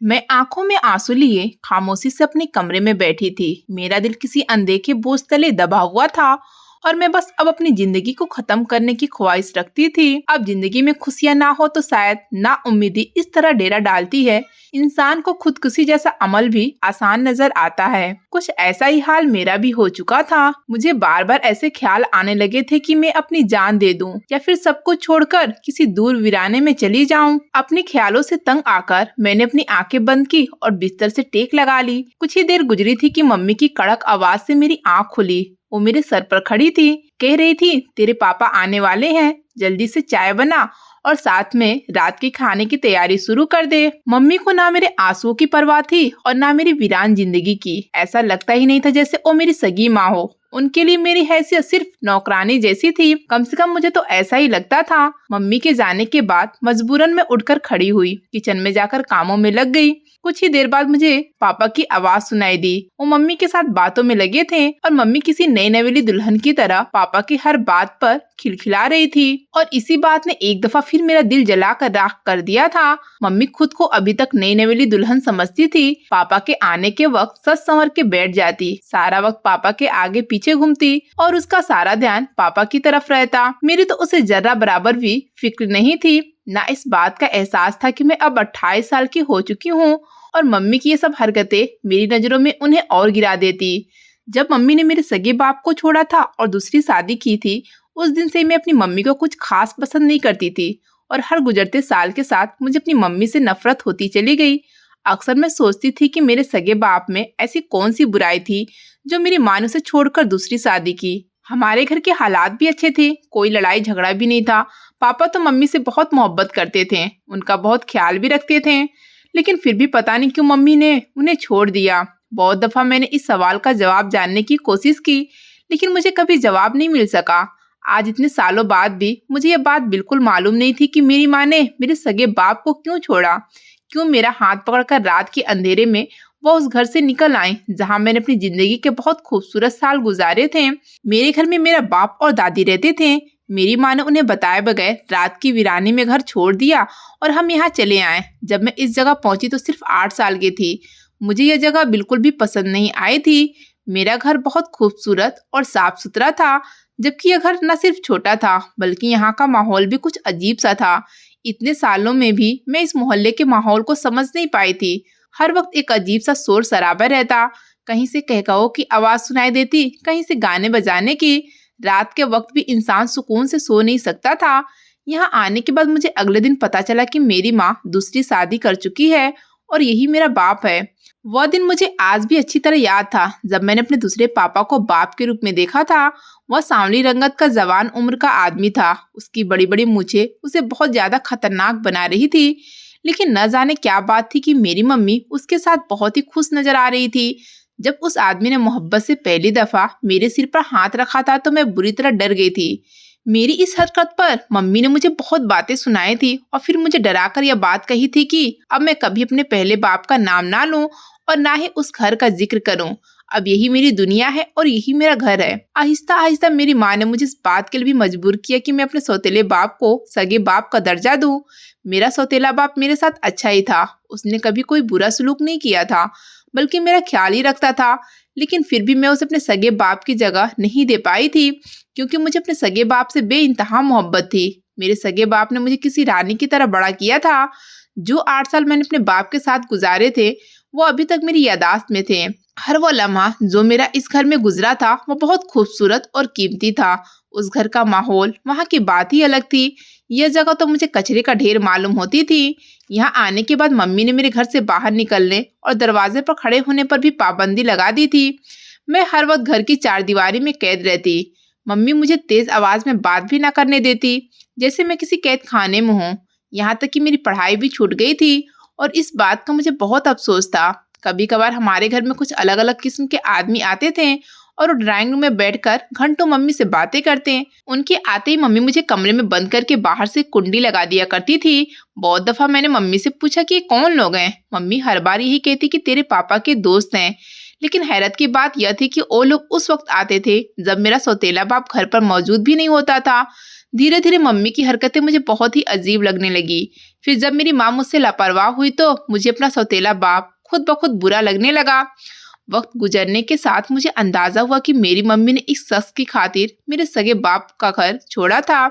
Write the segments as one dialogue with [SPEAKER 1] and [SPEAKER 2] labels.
[SPEAKER 1] मैं आंखों में आंसू लिए खामोशी से अपने कमरे में बैठी थी। मेरा दिल किसी अनदेखे बोझ तले दबा हुआ था और मैं बस अब अपनी जिंदगी को खत्म करने की ख्वाहिश रखती थी। अब जिंदगी में खुशियां ना हो तो शायद ना उम्मीदी इस तरह डेरा डालती है। इंसान को खुदकुशी जैसा अमल भी आसान नजर आता है। कुछ ऐसा ही हाल मेरा भी हो चुका था। मुझे बार बार ऐसे ख्याल आने लगे थे कि मैं अपनी जान दे दूं या फिर सब कुछ छोड़कर किसी दूर वीराने में चली जाऊं। अपने ख्यालों से तंग आकर मैंने अपनी आंखें बंद की और बिस्तर से टेक लगा ली। कुछ ही देर गुजरी थी कि मम्मी की कड़क आवाज से मेरी आंख खुली। वो मेरे सर पर खड़ी थी, कह रही थी, तेरे पापा आने वाले हैं, जल्दी से चाय बना और साथ में रात के खाने की तैयारी शुरू कर दे। मम्मी को ना मेरे आंसुओं की परवाह थी और ना मेरी वीरान जिंदगी की। ऐसा लगता ही नहीं था जैसे वो मेरी सगी माँ हो। उनके लिए मेरी हैसियत सिर्फ नौकरानी जैसी थी। कम से कम मुझे तो ऐसा ही लगता था। मम्मी के जाने के बाद मजबूरन मैं उठकर खड़ी हुई, किचन में जाकर कामों में लग गई। कुछ ही देर बाद मुझे पापा की आवाज सुनाई दी। वो मम्मी के साथ बातों में लगे थे और मम्मी किसी नई नवेली दुल्हन की तरह पापा की हर बात पर खिलखिला रही थी। और इसी बात ने एक दफा फिर मेरा दिल जलाकर राख कर दिया था। मम्मी खुद को अभी तक नई नवेली दुल्हन समझती थी। पापा के आने के वक्त सच संवर के बैठ जाती, सारा वक्त पापा के आगे पीछे घूमती और उसका सारा ध्यान पापा की तरफ रहता। मेरी तो उसे जरा बराबर भी फिक्र नहीं थी। ना इस बात का एहसास था कि मैं अब 28 साल की हो चुकी हूँ और मम्मी की ये सब हरकतें मेरी नजरों में उन्हें और गिरा देती। जब मम्मी ने मेरे सगे बाप को छोड़ा था और दूसरी शादी की थी, उस दिन से मैं अपनी मम्मी को कुछ खास पसंद नहीं करती थी और हर गुजरते साल के साथ मुझे अपनी मम्मी से नफरत होती चली गई। अक्सर मैं सोचती थी कि मेरे सगे बाप में ऐसी कौन सी बुराई थी जो मेरी माँ ने उसे छोड़कर दूसरी शादी की। हमारे घर के हालात भी अच्छे थे, कोई लड़ाई झगड़ा भी नहीं था। पापा तो मम्मी से बहुत मोहब्बत करते थे, उनका बहुत ख्याल भी रखते थे, लेकिन फिर भी पता नहीं क्यों मम्मी ने उन्हें छोड़ दिया। बहुत दफा मैंने इस सवाल का जवाब जानने की कोशिश की, लेकिन मुझे कभी जवाब नहीं मिल सका। आज इतने सालों बाद भी मुझे यह बात बिल्कुल मालूम नहीं थी कि मेरी माँ ने मेरे सगे बाप को क्यों छोड़ा, क्यों मेरा हाथ पकड़कर रात के अंधेरे में वो उस घर से निकल आए जहाँ मैंने अपनी जिंदगी के बहुत खूबसूरत साल गुजारे थे। मेरे घर में मेरा बाप और दादी रहते थे। मेरी माँ ने उन्हें बताए बगैर रात की वीरानी में घर छोड़ दिया और हम यहाँ चले आए। जब मैं इस जगह पहुंची तो सिर्फ 8 साल की थी। मुझे यह जगह बिल्कुल भी पसंद नहीं आई थी। मेरा घर बहुत खूबसूरत और साफ सुथरा था, जबकि यह घर न सिर्फ छोटा था बल्कि यहाँ का माहौल भी कुछ अजीब सा था। इतने सालों में भी मैं इस मोहल्ले के माहौल को समझ नहीं पाई थी। हर वक्त एक अजीब सा शोर शराबा रहता, कहीं से कहकाओं की आवाज सुनाई देती, कहीं से गाने बजाने की। रात के वक्त भी इंसान सुकून से सो नहीं सकता था। यहाँ आने के बाद मुझे अगले दिन पता चला कि मेरी माँ दूसरी शादी कर चुकी है और यही मेरा बाप है। वह दिन मुझे आज भी अच्छी तरह याद था जब मैंने अपने दूसरे पापा को बाप के रूप में देखा था। वह सांवली रंगत का जवान उम्र का आदमी था। उसकी बड़ी बड़ी मूछें उसे बहुत ज्यादा खतरनाक बना रही थी, लेकिन न जाने क्या बात थी कि मेरी मम्मी उसके साथ बहुत ही खुश नजर आ रही थी। जब उस आदमी ने मोहब्बत से पहली दफा मेरे सिर पर हाथ रखा था तो मैं बुरी तरह डर गई थी। मेरी इस हरकत पर मम्मी ने मुझे बहुत बातें सुनाई थी और फिर मुझे डराकर यह बात कही थी कि अब मैं कभी अपने पहले बाप का नाम ना लूं और ना ही उस घर का जिक्र करूं। अब यही मेरी दुनिया है और यही मेरा घर है। आहिस्ता आहिस्ता मेरी माँ ने मुझे इस बात के लिए भी मजबूर किया कि मैं अपने सौतेले बाप को सगे बाप का दर्जा दूं। मेरा सौतेला बाप मेरे साथ अच्छा ही था, उसने कभी कोई बुरा सलूक नहीं किया था, बल्कि मेरा ख्याल ही रखता था। लेकिन फिर भी मैं उसे अपने सगे बाप की जगह नहीं दे पाई थी, क्योंकि मुझे अपने सगे बाप से बेइंतहा मोहब्बत थी। मेरे सगे बाप ने मुझे किसी रानी की तरह बड़ा किया था। जो 8 साल मैंने अपने बाप के साथ गुजारे थे वो अभी तक मेरी यादाश्त में थे। हर वो लम्हा जो मेरा इस घर में गुजरा था वो बहुत खूबसूरत और कीमती था। उस घर का माहौल, वहाँ की बात ही अलग थी। यह जगह तो मुझे कचरे का ढेर मालूम होती थी। यहाँ आने के बाद मम्मी ने मेरे घर से बाहर निकलने और दरवाजे पर खड़े होने पर भी पाबंदी लगा दी थी। मैं हर वक्त घर की चारदीवारी में कैद रहती। मम्मी मुझे तेज आवाज में बात भी ना करने देती, जैसे मैं किसी कैद खाने में हूँ। यहाँ तक कि मेरी पढ़ाई भी छूट गई थी और इस बात का मुझे बहुत अफसोस था। कभी कभार हमारे घर में कुछ अलग अलग किस्म के आदमी आते थे और वो ड्राइंग रूम में बैठकर घंटों मम्मी से बातें करते। उनके आते ही मम्मी मुझे कमरे में बंद करके बाहर से कुंडी लगा दिया करती थी। बहुत दफा मैंने मम्मी से पूछा कि ये कौन लोग हैं। मम्मी हर बार यही कहती कि तेरे पापा के दोस्त हैं। लेकिन हैरत की बात यह थी कि वो लोग उस वक्त आते थे जब मेरा सौतेला बाप घर पर मौजूद भी नहीं होता था। धीरे धीरे मम्मी की हरकतें मुझे बहुत ही अजीब लगने लगी। फिर जब मेरी माँ मुझसे लापरवाह हुई तो मुझे अपना सौतेला बाप खुद ब खुद बुरा लगने लगा। वक्त गुजरने के साथ मुझे अंदाजा हुआ कि मेरी मम्मी ने इस शख्स की खातिर मेरे सगे बाप का घर छोड़ा था।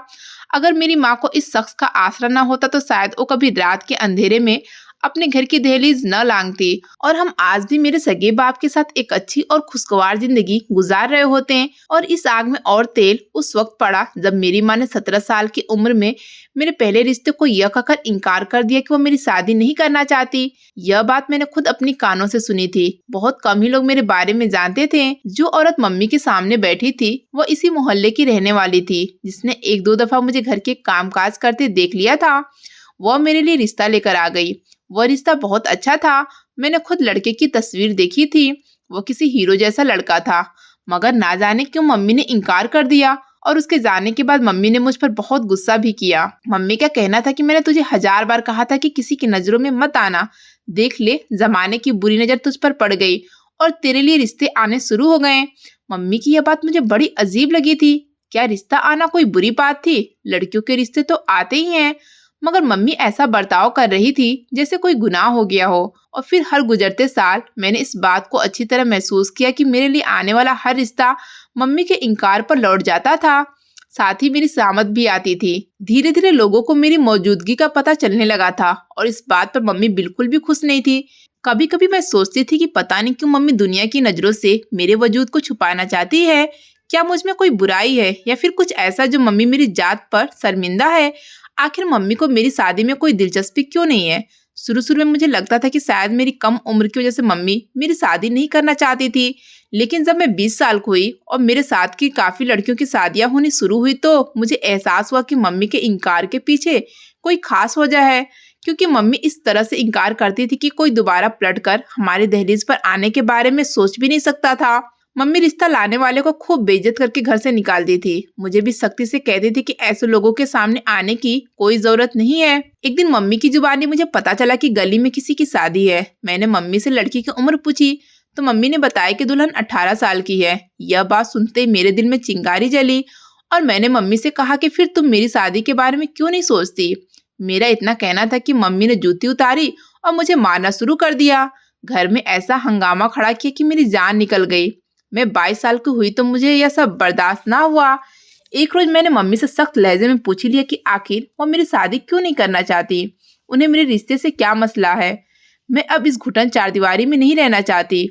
[SPEAKER 1] अगर मेरी माँ को इस शख्स का आसरा न होता तो शायद वो कभी रात के अंधेरे में अपने घर की दहलीज न लांघती और हम आज भी मेरे सगे बाप के साथ एक अच्छी और खुशगवार जिंदगी गुजार रहे होते हैं। और इस आग में और तेल उस वक्त पड़ा जब मेरी माँ ने 17 साल की उम्र में मेरे पहले रिश्ते को यह कहकर इनकार कर दिया कि वो मेरी शादी नहीं करना चाहती। यह बात मैंने खुद अपनी कानों से सुनी थी। बहुत कम ही लोग मेरे बारे में जानते थे। जो औरत मम्मी के सामने बैठी थी वो इसी मोहल्ले की रहने वाली थी, जिसने एक दो दफा मुझे घर के कामकाज करते देख लिया था। वह मेरे लिए रिश्ता लेकर आ गई। वह रिश्ता बहुत अच्छा था। मैंने खुद लड़के की तस्वीर देखी थी। वो किसी हीरो जैसा लड़का था, मगर ना जाने क्यों मम्मी ने इनकार कर दिया। और उसके जाने के बाद मम्मी ने मुझ पर बहुत गुस्सा भी किया। मम्मी का कहना था कि मैंने तुझे 1000 बार कहा था कि किसी की नजरों में मत आना। देख ले, जमाने की बुरी नजर तुझ पर पड़ गई और तेरे लिए रिश्ते आने शुरू हो गए। मम्मी की यह बात मुझे बड़ी अजीब लगी थी। क्या रिश्ता आना कोई बुरी बात थी? लड़कियों के रिश्ते तो आते ही हैं। मगर मम्मी ऐसा बर्ताव कर रही थी जैसे कोई गुनाह हो गया हो। और फिर हर गुजरते साल मैंने इस बात को अच्छी तरह महसूस किया कि मेरे लिए आने वाला हर रिश्ता मम्मी के इनकार पर लौट जाता था। साथ ही मेरी सहमत भी आती थी। धीरे धीरे लोगों को मेरी मौजूदगी का पता चलने लगा था और इस बात पर मम्मी बिल्कुल भी खुश नहीं थी। कभी कभी मैं सोचती थी कि पता नहीं क्यों मम्मी दुनिया की नजरों से मेरे वजूद को छुपाना चाहती है। क्या मुझ में कोई बुराई है या फिर कुछ ऐसा जो मम्मी मेरी जात पर शर्मिंदा है? आखिर मम्मी को मेरी शादी में कोई दिलचस्पी क्यों नहीं है? शुरू में मुझे लगता था कि शायद मेरी कम उम्र की वजह से मम्मी मेरी शादी नहीं करना चाहती थी। लेकिन जब मैं 20 साल की हुई और मेरे साथ की काफी लड़कियों की शादियां होनी शुरू हुई तो मुझे एहसास हुआ कि मम्मी के इनकार के पीछे कोई खास वजह है। क्योंकि मम्मी इस तरह से इनकार करती थी कि कोई दोबारा पलटकर हमारे दहलीज पर आने के बारे में सोच भी नहीं सकता था। मम्मी रिश्ता लाने वाले को खूब बेइज्जत करके घर से निकाल दी थी। मुझे भी सख्ती से कहती थी कि ऐसे लोगों के सामने आने की कोई जरूरत नहीं है। एक दिन मम्मी की जुबानी मुझे पता चला कि गली में किसी की शादी है। मैंने मम्मी से लड़की की उम्र पूछी तो मम्मी ने बताया कि दुल्हन 18 साल की है। यह बात सुनते ही मेरे दिल में चिंगारी जली और मैंने मम्मी से कहा कि फिर तुम मेरी शादी के बारे में क्यों नहीं सोचती? मेरा इतना कहना था कि मम्मी ने जूती उतारी और मुझे मारना शुरू कर दिया। घर में ऐसा हंगामा खड़ा किया कि मेरी जान निकल गई। मैं 22 साल की हुई तो मुझे यह सब बर्दाश्त ना हुआ। एक रोज मैंने मम्मी से सख्त लहजे में पूछ लिया कि आखिर वो मेरी शादी क्यों नहीं करना चाहती। उन्हें मेरे रिश्ते से क्या मसला है? मैं अब इस घुटन चारदीवारी में नहीं रहना चाहती।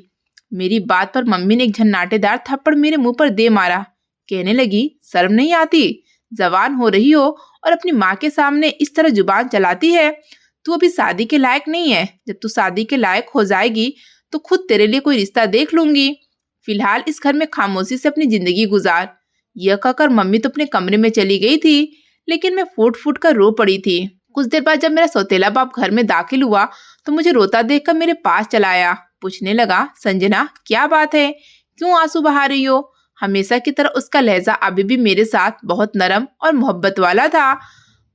[SPEAKER 1] मेरी बात पर मम्मी ने एक झन्नाटेदार थप्पड़ मेरे मुंह पर दे मारा। कहने लगी, शर्म नहीं आती? जवान हो रही हो और अपनी माँ के सामने इस तरह जुबान चलाती है। तू अभी शादी के लायक नहीं है। जब तू शादी के लायक हो जाएगी तो खुद तेरे लिए कोई रिश्ता देख लूंगी। फिलहाल इस घर में खामोशी से अपनी जिंदगी गुजार। यह कहकर मम्मी तो अपने कमरे में चली गई थी, लेकिन मैं फूट फूट कर रो पड़ी थी। कुछ देर बाद जब मेरा सौतेला बाप घर में दाखिल हुआ तो मुझे रोता देखकर मेरे पास चला आया। पूछने लगा, संजना क्या बात है? क्यों आंसू बहा रही हो? हमेशा की तरह उसका लहजा अभी भी मेरे साथ बहुत नरम और मोहब्बत वाला था,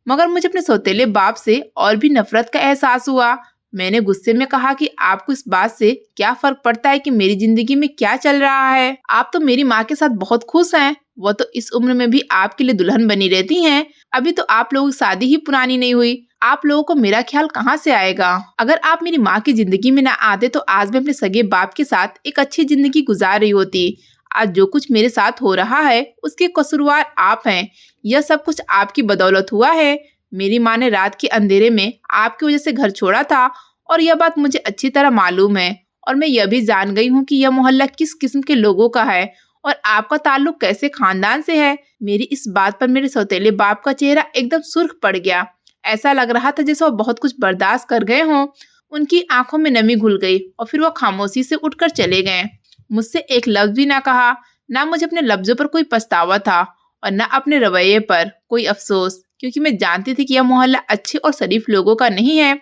[SPEAKER 1] मगर मुझे अपने सौतेले बाप से और भी नफरत का एहसास हुआ। मैंने गुस्से में कहा कि आपको इस बात से क्या फर्क पड़ता है कि मेरी जिंदगी में क्या चल रहा है? आप तो मेरी माँ के साथ बहुत खुश हैं। वो तो इस उम्र में भी आपके लिए दुल्हन बनी रहती हैं। अभी तो आप लोगों की शादी ही पुरानी नहीं हुई। आप लोगों को मेरा ख्याल कहाँ से आएगा? अगर आप मेरी माँ की जिंदगी में ना आते तो आज मैं अपने सगे बाप के साथ एक अच्छी जिंदगी गुजार रही होती। आज जो कुछ मेरे साथ हो रहा है उसके कसूरवार आप हैं। यह सब कुछ आपकी बदौलत हुआ है। मेरी माँ ने रात के अंधेरे में आपकी वजह से घर छोड़ा था और यह बात मुझे अच्छी तरह मालूम है। और मैं यह भी जान गई हूँ कि यह मोहल्ला किस किस्म के लोगों का है और आपका ताल्लुक कैसे खानदान से है। मेरी इस बात पर मेरे सौतेले बाप का चेहरा एकदम सुर्ख पड़ गया। ऐसा लग रहा था जैसे वो बहुत कुछ बर्दाश्त कर गए हों। उनकी आंखों में नमी घुल गई और फिर वो खामोशी से उठकर चले गए। मुझसे एक लफ्ज भी ना कहा। ना मुझे अपने लफ्जों पर कोई पछतावा था और न अपने रवैये पर कोई अफसोस, क्योंकि मैं जानती थी कि यह मोहल्ला अच्छे और शरीफ लोगों का नहीं है।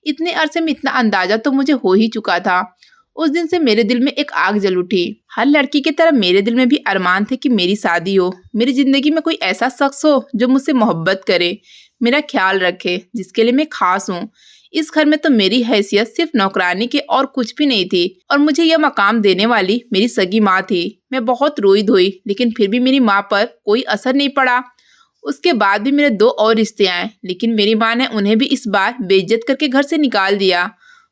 [SPEAKER 1] इतने अरसे में इतना अंदाजा तो मुझे हो ही चुका था। उस दिन से मेरे दिल में एक आग जल उठी। हर लड़की की तरह मेरे दिल में भी अरमान थे कि मेरी शादी हो, मेरी जिंदगी में कोई ऐसा शख्स हो जो मुझसे मोहब्बत करे, मेरा ख्याल रखे, जिसके लिए मैं खास हूँ। इस घर में तो मेरी हैसियत सिर्फ नौकरानी के और कुछ भी नहीं थी और मुझे यह मकाम देने वाली मेरी सगी माँ थी। मैं बहुत रोई धोई, लेकिन फिर भी मेरी माँ पर कोई असर नहीं पड़ा। उसके बाद भी मेरे 2 और रिश्ते आए, लेकिन मेरी माँ ने उन्हें भी इस बार बेइज्जत करके घर से निकाल दिया।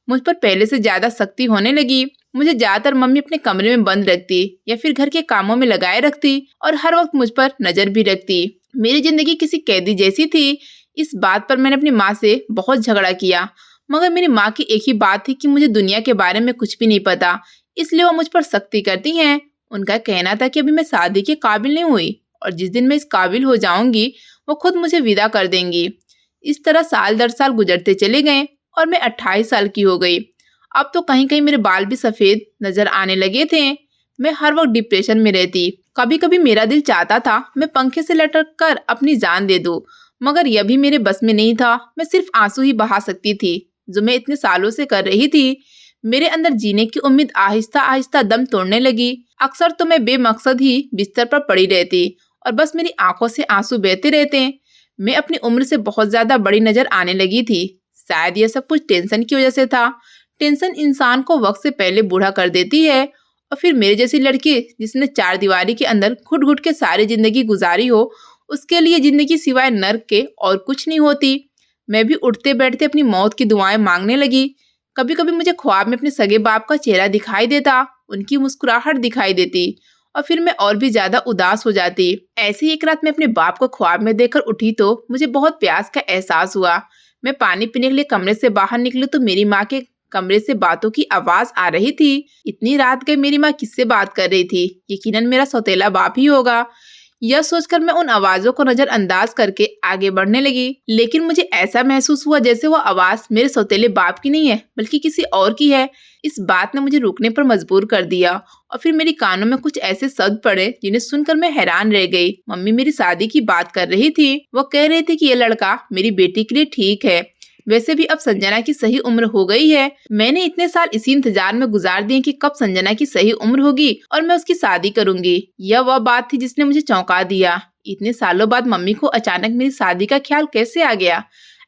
[SPEAKER 1] मुझ पर पहले से ज्यादा सख्ती होने लगी। मुझे ज्यादातर मम्मी अपने कमरे में बंद रखती या फिर घर के कामों में लगाए रखती और हर वक्त मुझ पर नजर भी रखती। मेरी जिंदगी किसी कैदी जैसी थी। इस बात पर मैंने अपनी माँ से बहुत झगड़ा किया, मगर मेरी माँ की एक ही बात थी कि मुझे दुनिया के बारे में कुछ भी नहीं पता, इसलिए वो मुझ पर सख्ती करती हैं। उनका कहना था कि अभी मैं शादी के काबिल नहीं हुई और जिस दिन मैं इस काबिल हो जाऊंगी वो खुद मुझे विदा कर देंगी। इस तरह साल दर साल गुजरते चले गए और मैं 28 साल की हो गई। अब तो कहीं कहीं मेरे बाल भी सफेद नजर आने लगे थे। मैं हर वक्त डिप्रेशन में रहती। कभी कभी मेरा दिल चाहता था मैं पंखे से लटक कर अपनी जान दे दूं, मगर यह भी मेरे बस में नहीं था। मैं सिर्फ आंसू ही बहा सकती थी, जो मैं इतने सालों से कर रही थी। मेरे अंदर जीने की उम्मीद आहिस्ता आहिस्ता दम तोड़ने लगी। अक्सर तो मैं बेमकसद ही बिस्तर पर पड़ी रहती और बस मेरी आंखों से आंसू बहते रहते। मैं अपनी उम्र से बहुत ज्यादा बड़ी नजर आने लगी थी। शायद यह सब कुछ टेंशन की वजह से था। टेंशन इंसान को वक्त से पहले बूढ़ा कर देती है। और फिर मेरे जैसी लड़की जिसने 4 दीवारी के अंदर घुट घुट के सारी जिंदगी गुजारी हो, उसके लिए जिंदगी सिवाय नर्क के और कुछ नहीं होती। मैं भी उठते बैठते अपनी मौत की दुआएं मांगने लगी। कभी कभी मुझे ख्वाब में अपने सगे बाप का चेहरा दिखाई देता, उनकी मुस्कुराहट दिखाई देती और फिर मैं और भी ज्यादा उदास हो जाती। ऐसी एक रात मैं अपने बाप को ख्वाब में देखकर उठी तो मुझे बहुत प्यास का एहसास हुआ। मैं पानी पीने के लिए कमरे से बाहर निकली तो मेरी माँ के कमरे से बातों की आवाज आ रही थी। इतनी रात गई मेरी माँ किससे बात कर रही थी? यकीनन मेरा सौतेला बाप ही होगा। यह सोचकर मैं उन आवाजों को नजरअंदाज करके आगे बढ़ने लगी, लेकिन मुझे ऐसा महसूस हुआ जैसे वो आवाज मेरे सौतेले बाप की नहीं है बल्कि किसी और की है। इस बात ने मुझे रुकने पर मजबूर कर दिया और फिर मेरी कानों में कुछ ऐसे शब्द पड़े जिन्हें सुनकर मैं हैरान रह गई। मम्मी मेरी शादी की बात कर रही थी। वो कह रही थी कि ये लड़का मेरी बेटी के लिए ठीक है। वैसे भी अब संजना की सही उम्र हो गई है। मैंने इतने साल इसी इंतजार में गुजार दिए कि कब संजना की सही उम्र होगी और मैं उसकी शादी करूंगी। यह वह बात थी जिसने मुझे चौंका दिया। इतने सालों बाद मम्मी को अचानक मेरी शादी का ख्याल कैसे आ गया?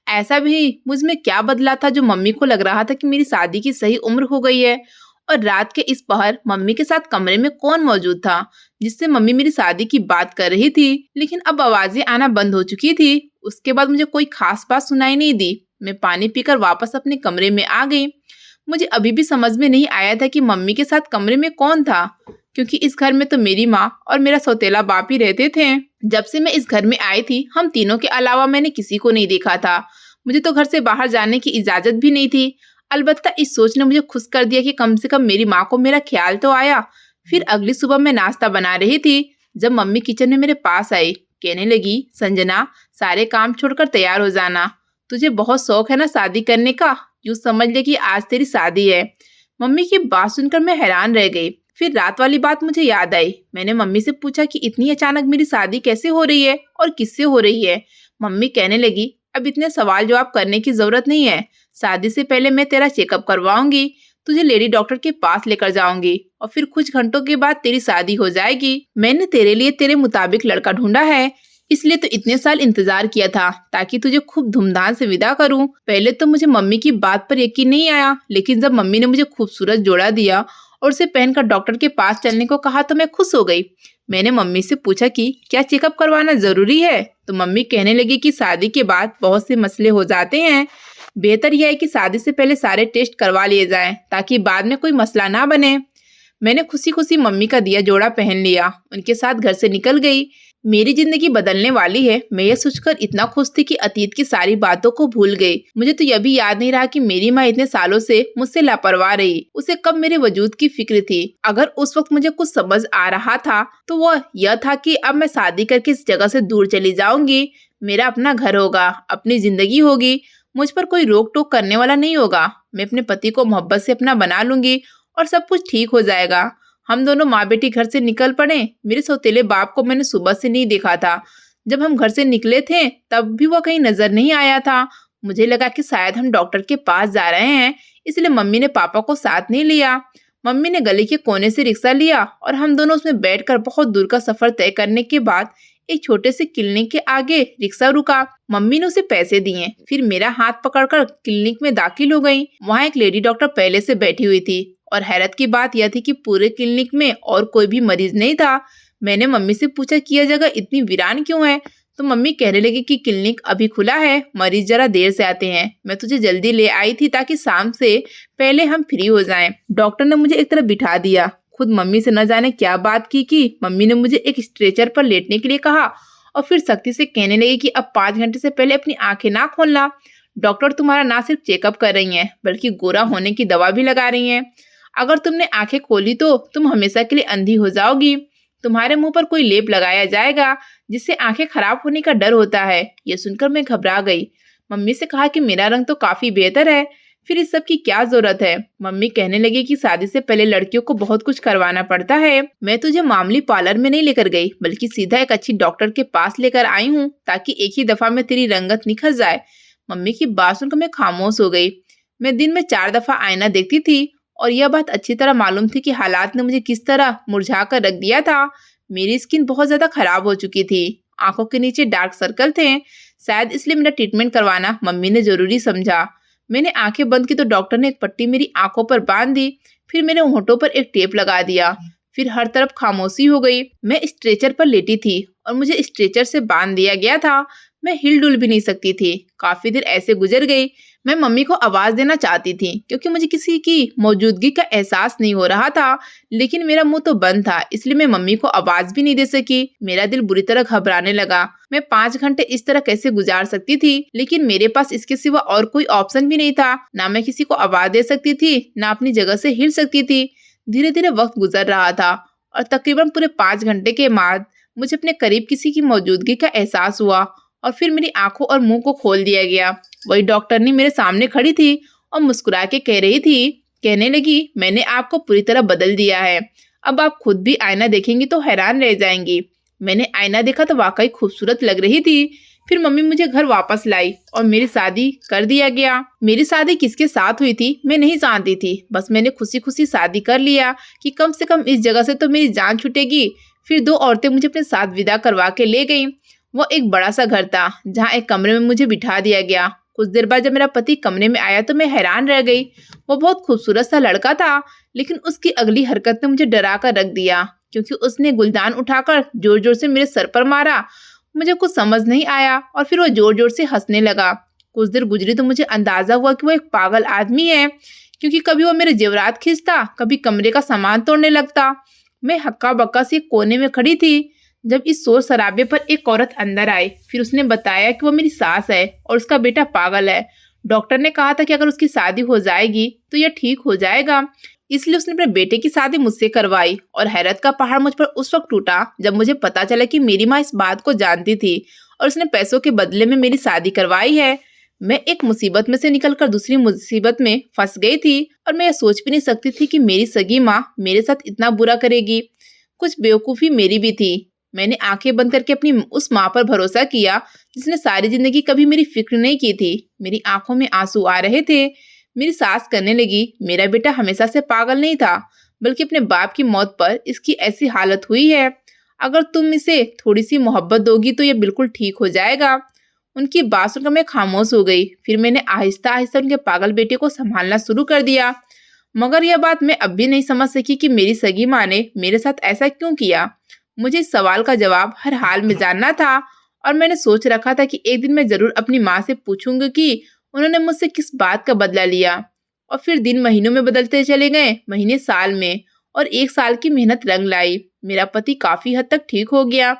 [SPEAKER 1] ऐसा भी मुझ में क्या बदला था जो मम्मी को लग रहा था कि मेरी शादी की सही उम्र हो गई है? और रात के इस पहर मम्मी के साथ कमरे में कौन मौजूद था जिससे मम्मी मेरी शादी की बात कर रही थी? लेकिन अब आवाजें आना बंद हो चुकी थी। उसके बाद मुझे कोई खास बात सुनाई नहीं दी। मैं पानी पीकर वापस अपने कमरे में आ गई। मुझे अभी भी समझ में नहीं आया था कि मम्मी के साथ कमरे में कौन था, क्योंकि इस घर में तो मेरी माँ और मेरा सौतेला बाप ही रहते थे। जब से मैं इस घर में आई थी हम तीनों के अलावा मैंने किसी को नहीं देखा था। मुझे तो घर से बाहर जाने की इजाजत भी नहीं थी। अलबत्ता इस सोच ने मुझे खुश कर दिया कि कम से कम मेरी माँ को मेरा ख्याल तो आया। फिर अगली सुबह मैं नाश्ता बना रही थी जब मम्मी किचन में मेरे पास आई। कहने लगी, संजना सारे काम छोड़कर तैयार हो जाना। तुझे बहुत शौक है ना शादी करने का, यूँ समझ ले कि आज तेरी शादी है। मम्मी की बात सुनकर मैं हैरान रह गई। फिर रात वाली बात मुझे याद आई। मैंने मम्मी से पूछा कि इतनी अचानक मेरी शादी कैसे हो रही है और किससे हो रही है? मम्मी कहने लगी, अब इतने सवाल जवाब करने की जरूरत नहीं है। शादी से पहले मैं तेरा चेकअप करवाऊंगी, तुझे लेडी डॉक्टर के पास लेकर जाऊंगी और फिर कुछ घंटों के बाद तेरी शादी हो जाएगी। मैंने तेरे लिए तेरे मुताबिक लड़का ढूंढा है, इसलिए तो इतने साल इंतजार किया था ताकि तुझे खूब धूमधाम से विदा करूं। पहले तो मुझे मम्मी की बात पर यकीन नहीं आया, लेकिन जब मम्मी ने मुझे खूबसूरत जोड़ा दिया और उसे पहनकर डॉक्टर के पास चलने को कहा तो मैं खुश हो गई। मैंने मम्मी से पूछा कि क्या चेकअप करवाना जरूरी है? तो मम्मी कहने लगी कि शादी के बाद बहुत से मसले हो जाते हैं, बेहतर यह है कि शादी से पहले सारे टेस्ट करवा लिए जाएं ताकि बाद में कोई मसला ना बने। मैंने खुशी खुशी मम्मी का दिया जोड़ा पहन लिया, उनके साथ घर से निकल गई। मेरी जिंदगी बदलने वाली है, मैं ये सोचकर इतना खुश थी कि अतीत की सारी बातों को भूल गई। मुझे तो यह भी याद नहीं रहा कि मेरी माँ इतने सालों से मुझसे लापरवाह रही। उसे कब मेरे वजूद की फिक्र थी। अगर उस वक्त मुझे कुछ समझ आ रहा था तो वह यह था कि अब मैं शादी करके इस जगह से दूर चली जाऊंगी। मेरा अपना घर होगा, अपनी जिंदगी होगी, मुझ पर कोई रोक टोक करने वाला नहीं होगा। मैं अपने पति को मोहब्बत से अपना बना लूंगी और सब कुछ ठीक हो जाएगा। हम दोनों माँ बेटी घर से निकल पड़े। मेरे सौतेले बाप को मैंने सुबह से नहीं देखा था। जब हम घर से निकले थे तब भी वो कहीं नजर नहीं आया था। मुझे लगा कि शायद हम डॉक्टर के पास जा रहे हैं, इसलिए मम्मी ने पापा को साथ नहीं लिया। मम्मी ने गली के कोने से रिक्शा लिया और हम दोनों उसमें बैठकर बहुत दूर का सफर तय करने के बाद एक छोटे से क्लिनिक के आगे रिक्शा रुका। मम्मी ने उसे पैसे दिए, फिर मेरा हाथ पकड़कर क्लिनिक में दाखिल हो गई। वहाँ एक लेडी डॉक्टर पहले से बैठी हुई थी और हैरत की बात यह थी कि पूरे क्लिनिक में और कोई भी मरीज नहीं था। मैंने मम्मी से पूछा कि यह जगह इतनी वीरान क्यों है? तो मम्मी कहने लगी कि क्लिनिक अभी खुला है, मरीज जरा देर से आते हैं। मैं तुझे जल्दी ले आई थी ताकि शाम से पहले हम फ्री हो जाएं। डॉक्टर ने मुझे एक तरफ बिठा दिया। खुद मम्मी से न जाने क्या बात की कि मम्मी ने मुझे एक स्ट्रेचर पर लेटने के लिए कहा और फिर सख्ती से कहने लगी कि अब 5 घंटे से पहले अपनी आंखें ना खोलना। डॉक्टर तुम्हारा ना सिर्फ चेकअप कर रही हैं बल्कि गोरा होने की दवा भी लगा रही हैं। अगर तुमने आंखें खोली तो तुम हमेशा के लिए अंधी हो जाओगी। तुम्हारे मुंह पर कोई लेप लगाया जाएगा जिससे आंखें खराब होने का डर होता है। ये सुनकर मैं घबरा गई। मम्मी से कहा कि मेरा रंग तो काफी बेहतर है, फिर इस सब की क्या जरूरत है। मम्मी कहने लगी कि शादी से पहले लड़कियों को बहुत कुछ करवाना पड़ता है। मैं तुझे मामूली पार्लर में नहीं लेकर गई बल्कि सीधा एक अच्छी डॉक्टर के पास लेकर आई हूँ ताकि एक ही दफा में तेरी रंगत निखर जाए। मम्मी की बात सुनकर मैं खामोश हो गई। मैं दिन में 4 दफा आईना देखती थी और यह बात अच्छी तरह मालूम थी कि हालात ने मुझे किस तरह मुरझा कर रख दिया था। मेरी स्किन बहुत ज्यादा खराब हो चुकी थी, आंखों के नीचे डार्क सर्कल थे। शायद इसलिए मेरा ट्रीटमेंट करवाना मम्मी ने जरूरी समझा। मैंने आंखें बंद की तो डॉक्टर ने एक पट्टी मेरी आंखों पर बांध दी, फिर मेरे होंठों पर एक टेप लगा दिया। फिर हर तरफ खामोशी हो गई। मैं स्ट्रेचर पर लेटी थी और मुझे स्ट्रेचर से बांध दिया गया था। मैं हिल डुल भी नहीं सकती थी। काफी देर ऐसे गुजर गई। मैं मम्मी को आवाज देना चाहती थी क्योंकि मुझे किसी की मौजूदगी का एहसास नहीं हो रहा था, लेकिन मेरा मुंह तो बंद था, इसलिए मैं मम्मी को आवाज भी नहीं दे सकी। मेरा दिल बुरी तरह घबराने लगा। मैं 5 घंटे इस तरह कैसे गुजार सकती थी, लेकिन मेरे पास इसके सिवा और कोई ऑप्शन भी नहीं था। ना मैं किसी को आवाज दे सकती थी, ना अपनी जगह से हिल सकती थी। धीरे धीरे वक्त गुजर रहा था और तकरीबन पूरे 5 घंटे के बाद मुझे अपने करीब किसी की मौजूदगी का एहसास हुआ और फिर मेरी आंखों और मुंह को खोल दिया गया। वही डॉक्टरनी मेरे सामने खड़ी थी और मुस्कुरा के कह रही थी, कहने लगी, मैंने आपको पूरी तरह बदल दिया है। अब आप खुद भी आईना देखेंगी तो हैरान रह जाएंगी। मैंने आईना देखा तो वाकई खूबसूरत लग रही थी। फिर मम्मी मुझे घर वापस लाई और मेरी शादी कर दिया गया। मेरी शादी किसके साथ हुई थी मैं नहीं जानती थी, बस मैंने खुशी खुशी शादी कर लिया कि कम से कम इस जगह से तो मेरी जान छूटेगी। फिर 2 औरतें मुझे अपने साथ विदा करवा के ले गईं। वो एक बड़ा सा घर था जहाँ एक कमरे में मुझे बिठा दिया गया। कुछ देर बाद जब मेरा पति कमरे में आया तो मैं हैरान रह गई। वो बहुत खूबसूरत सा लड़का था, लेकिन उसकी अगली हरकत ने मुझे डरा कर रख दिया क्योंकि उसने गुलदान उठाकर जोर जोर से मेरे सर पर मारा। मुझे कुछ समझ नहीं आया और फिर वो जोर जोर से हंसने लगा। कुछ देर गुजरी तो मुझे अंदाजा हुआ कि वो एक पागल आदमी है, क्योंकि कभी वो मेरे जेवरात खींचता, कभी कमरे का सामान तोड़ने लगता। मैं हक्का बक्का से कोने में खड़ी थी जब इस शोर शराबे पर एक औरत अंदर आई। फिर उसने बताया कि वो मेरी सास है और उसका बेटा पागल है। डॉक्टर ने कहा था कि अगर उसकी शादी हो जाएगी तो यह ठीक हो जाएगा, इसलिए उसने अपने बेटे की शादी मुझसे करवाई। और हैरत का पहाड़ मुझ पर उस वक्त टूटा जब मुझे पता चला कि मेरी माँ इस बात को जानती थी और उसने पैसों के बदले में मेरी शादी करवाई है। मैं एक मुसीबत में से निकलकर दूसरी मुसीबत में फंस गई थी और मैं यह सोच भी नहीं सकती थी कि मेरी सगी माँ मेरे साथ इतना बुरा करेगी। कुछ बेवकूफी मेरी भी थी। मैंने आंखें बंद करके अपनी उस माँ पर भरोसा किया जिसने सारी जिंदगी कभी मेरी फिक्र नहीं की थी। मेरी आंखों में आंसू आ रहे थे। मेरी सास कहने लगी, मेरा बेटा हमेशा से पागल नहीं था, बल्कि अपने बाप की मौत पर इसकी ऐसी हालत हुई है। अगर तुम इसे थोड़ी सी मोहब्बत दोगी तो ये बिल्कुल ठीक हो जाएगा। उनकी बात सुनकर मैं खामोश हो गई। फिर मैंने आहिस्ता आहिस्ता उनके पागल बेटे को संभालना शुरू कर दिया। मगर यह बात मैं अब भी नहीं समझ सकी कि मेरी सगी माँ ने मेरे साथ ऐसा क्यों किया। मुझे इस सवाल का जवाब हर हाल में जानना था और मैंने सोच रखा था कि एक दिन मैं जरूर अपनी माँ से पूछूंगी कि उन्होंने मुझसे किस बात का बदला लिया। और फिर दिन महीनों में बदलते चले गए, महीने साल में, और 1 साल की मेहनत रंग लाई। मेरा पति काफी हद तक ठीक हो गया।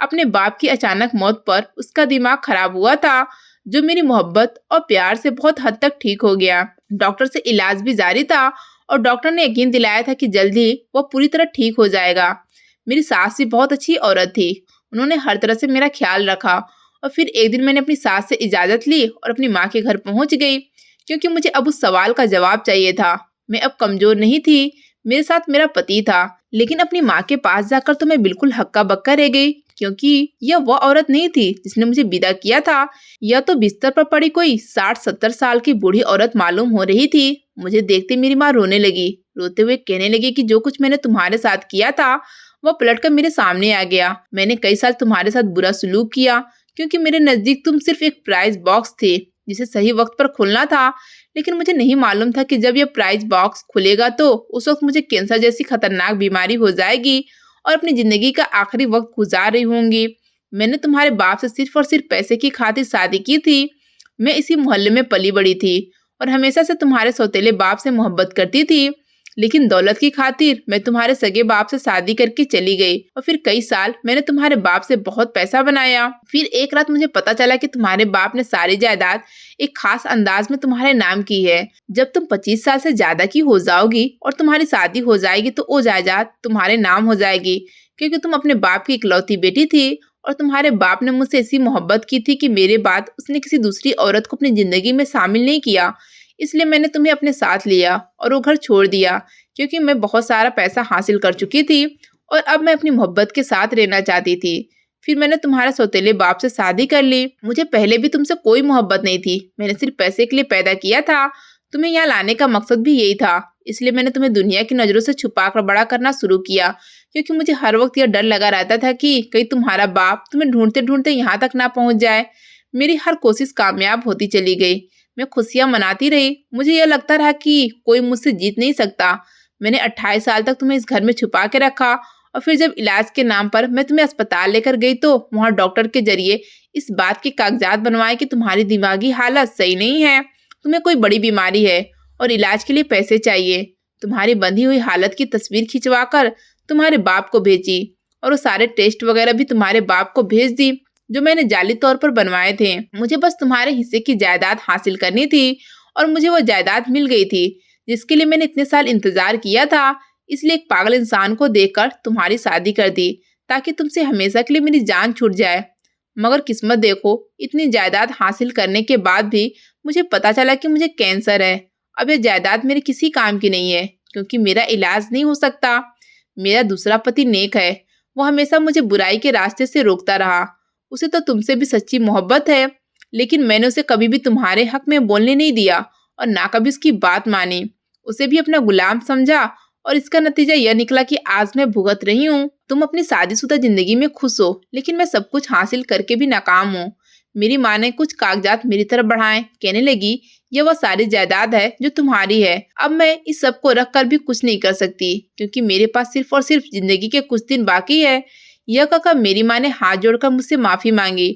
[SPEAKER 1] अपने बाप की अचानक मौत पर उसका दिमाग खराब हुआ था, जो मेरी मोहब्बत और प्यार से बहुत हद तक ठीक हो गया। डॉक्टर से इलाज भी जारी था और डॉक्टर ने यकीन दिलाया था कि जल्द ही वो पूरी तरह ठीक हो जाएगा। मेरी सास भी बहुत अच्छी औरत थी। उन्होंने हर तरह से मेरा ख्याल रखा। और फिर एक दिन मैंने अपनी सास से इजाजत ली और अपनी माँ के घर पहुंच गई, क्योंकि मुझे अब उस सवाल का जवाब चाहिए था। मैं अब कमजोर नहीं थी, मेरे साथ मेरा पति था। लेकिन अपनी माँ के पास जाकर तो मैं बिल्कुल हक्का बक्का रह गई, क्योंकि यह वो औरत नहीं थी जिसने मुझे विदा किया था। यह तो बिस्तर पर पड़ी कोई 60-70 साल की बूढ़ी औरत मालूम हो रही थी। मुझे देखते मेरी माँ रोने लगी। रोते हुए कहने लगी कि जो कुछ मैंने तुम्हारे साथ किया था वो पलटकर मेरे सामने आ गया। मैंने कई साल तुम्हारे साथ बुरा सलूक किया, क्योंकि मेरे नजदीक तुम सिर्फ एक प्राइज बॉक्स थे जिसे सही वक्त पर खोलना था। लेकिन मुझे नहीं मालूम था कि जब यह प्राइज बॉक्स खुलेगा तो उस वक्त मुझे कैंसर जैसी खतरनाक बीमारी हो जाएगी और अपनी जिंदगी का आखिरी वक्त गुजार रही होंगी। मैंने तुम्हारे बाप से सिर्फ और सिर्फ पैसे की खातिर शादी की थी। मैं इसी मोहल्ले में पली बड़ी थी और हमेशा से तुम्हारे सौतेले बाप से मोहब्बत करती थी, लेकिन दौलत की खातिर मैं तुम्हारे सगे बाप से शादी करके चली गई और फिर कई साल मैंने तुम्हारे बाप से बहुत पैसा बनाया। फिर एक रात मुझे पता चला कि तुम्हारे बाप ने सारी जायदाद एक खास अंदाज में तुम्हारे नाम की है। जब तुम 25 साल से ज्यादा की हो जाओगी और तुम्हारी शादी हो जाएगी तो वो जायदाद तुम्हारे नाम हो जाएगी, क्योंकि तुम अपने बाप की इकलौती बेटी थी और तुम्हारे बाप ने मुझसे ऐसी मोहब्बत की थी कि मेरे बाद उसने किसी दूसरी औरत को अपनी जिंदगी में शामिल नहीं किया। इसलिए मैंने तुम्हें अपने साथ लिया और वो घर छोड़ दिया, क्योंकि मैं बहुत सारा पैसा हासिल कर चुकी थी और अब मैं अपनी मोहब्बत के साथ रहना चाहती थी। फिर मैंने तुम्हारे सौतेले बाप से शादी कर ली। मुझे पहले भी तुमसे कोई मोहब्बत नहीं थी, मैंने सिर्फ पैसे के लिए पैदा किया था। तुम्हें यहाँ लाने का मकसद भी यही था, इसलिए मैंने तुम्हें दुनिया की नजरों से छुपा कर बड़ा करना शुरू किया, क्योंकि मुझे हर वक्त यह डर लगा रहता था कि कहीं तुम्हारा बाप तुम्हें ढूंढते ढूंढते यहाँ तक ना पहुंच जाए। मेरी हर कोशिश कामयाब होती चली गई। मैं खुशियां मनाती रही। मुझे यह लगता रहा कि कोई मुझसे जीत नहीं सकता। मैंने 28 साल तक तुम्हें इस घर में छुपा के रखा और फिर जब इलाज के नाम पर मैं तुम्हें अस्पताल लेकर गई तो वहाँ डॉक्टर के जरिए इस बात के कागजात बनवाए कि तुम्हारी दिमागी हालत सही नहीं है, तुम्हें कोई बड़ी बीमारी है और इलाज के लिए पैसे चाहिए। तुम्हारी बंधी हुई हालत की तस्वीर खिंचवा कर तुम्हारे बाप को भेजी और वो सारे टेस्ट वगैरह भी तुम्हारे बाप को भेज दी जो मैंने जाली तौर पर बनवाए थे। मुझे बस तुम्हारे हिस्से की जायदाद हासिल करनी थी और मुझे वो जायदाद मिल गई थी जिसके लिए मैंने इतने साल इंतजार किया था। इसलिए एक पागल इंसान को देखकर तुम्हारी शादी कर दी ताकि तुमसे हमेशा के लिए मेरी जान छूट जाए। मगर किस्मत देखो, इतनी जायदाद हासिल करने के बाद भी मुझे पता चला कि मुझे कैंसर है। अब यह जायदाद मेरे किसी काम की नहीं है, क्योंकि मेरा इलाज नहीं हो सकता। मेरा दूसरा पति नेक है, वो हमेशा मुझे बुराई के रास्ते से रोकता रहा। उसे तो तुमसे भी सच्ची मोहब्बत है, लेकिन मैंने उसे कभी भी तुम्हारे हक में बोलने नहीं दिया और ना कभी उसकी बात मानी। उसे भी अपना गुलाम समझा और इसका नतीजा यह निकला कि आज मैं भुगत रही हूँ। तुम अपनी शादीशुदा जिंदगी में खुश हो, लेकिन मैं सब कुछ हासिल करके भी नाकाम हूँ। मेरी माँ ने कुछ कागजात मेरी तरफ बढ़ाए, कहने लगी यह वह सारी जायदाद है जो तुम्हारी है। अब मैं इस सब को रख कर भी कुछ नहीं कर सकती, क्योंकि मेरे पास सिर्फ और सिर्फ जिंदगी के कुछ दिन बाकी है। यह कहकर मेरी माँ ने हाथ जोड़कर मुझसे माफी मांगी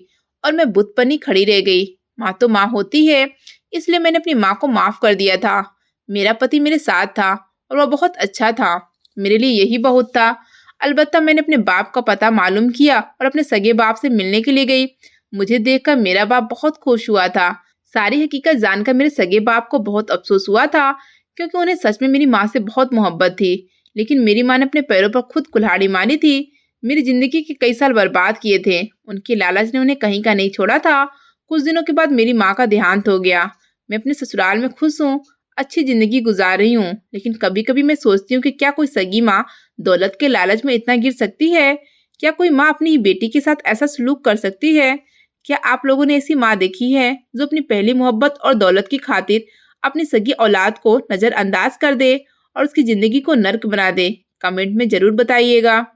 [SPEAKER 1] और मैं बुत बनी खड़ी रह गई। माँ तो माँ होती है, इसलिए मैंने अपनी माँ को माफ कर दिया था। मेरा पति मेरे साथ था और वह बहुत अच्छा था। मेरे लिए यही बहुत था। अलबत्ता मैंने अपने बाप का पता मालूम किया और अपने सगे बाप से मिलने के लिए गई। मुझे देखकर मेरा बाप बहुत खुश हुआ था। सारी हकीकत जानकर मेरे सगे बाप को बहुत अफसोस हुआ था, क्योंकि उन्हें सच में मेरी माँ से बहुत मोहब्बत थी। लेकिन मेरी माँ ने अपने पैरों पर खुद कुल्हाड़ी मारी थी। मेरी जिंदगी के कई साल बर्बाद किए थे। उनके लालच ने उन्हें कहीं का नहीं छोड़ा था। कुछ दिनों के बाद मेरी माँ का देहांत हो गया। मैं अपने ससुराल में खुश हूँ, अच्छी जिंदगी गुजार रही हूँ, लेकिन कभी कभी मैं सोचती हूँ कि क्या कोई सगी माँ दौलत के लालच में इतना गिर सकती है? क्या कोई माँ अपनी ही बेटी के साथ ऐसा सलूक कर सकती है? क्या आप लोगों ने ऐसी माँ देखी है जो अपनी पहली मोहब्बत और दौलत की खातिर अपनी सगी औलाद को नजरअंदाज कर दे और उसकी जिंदगी को नर्क बना दे? कमेंट में जरूर बताइएगा।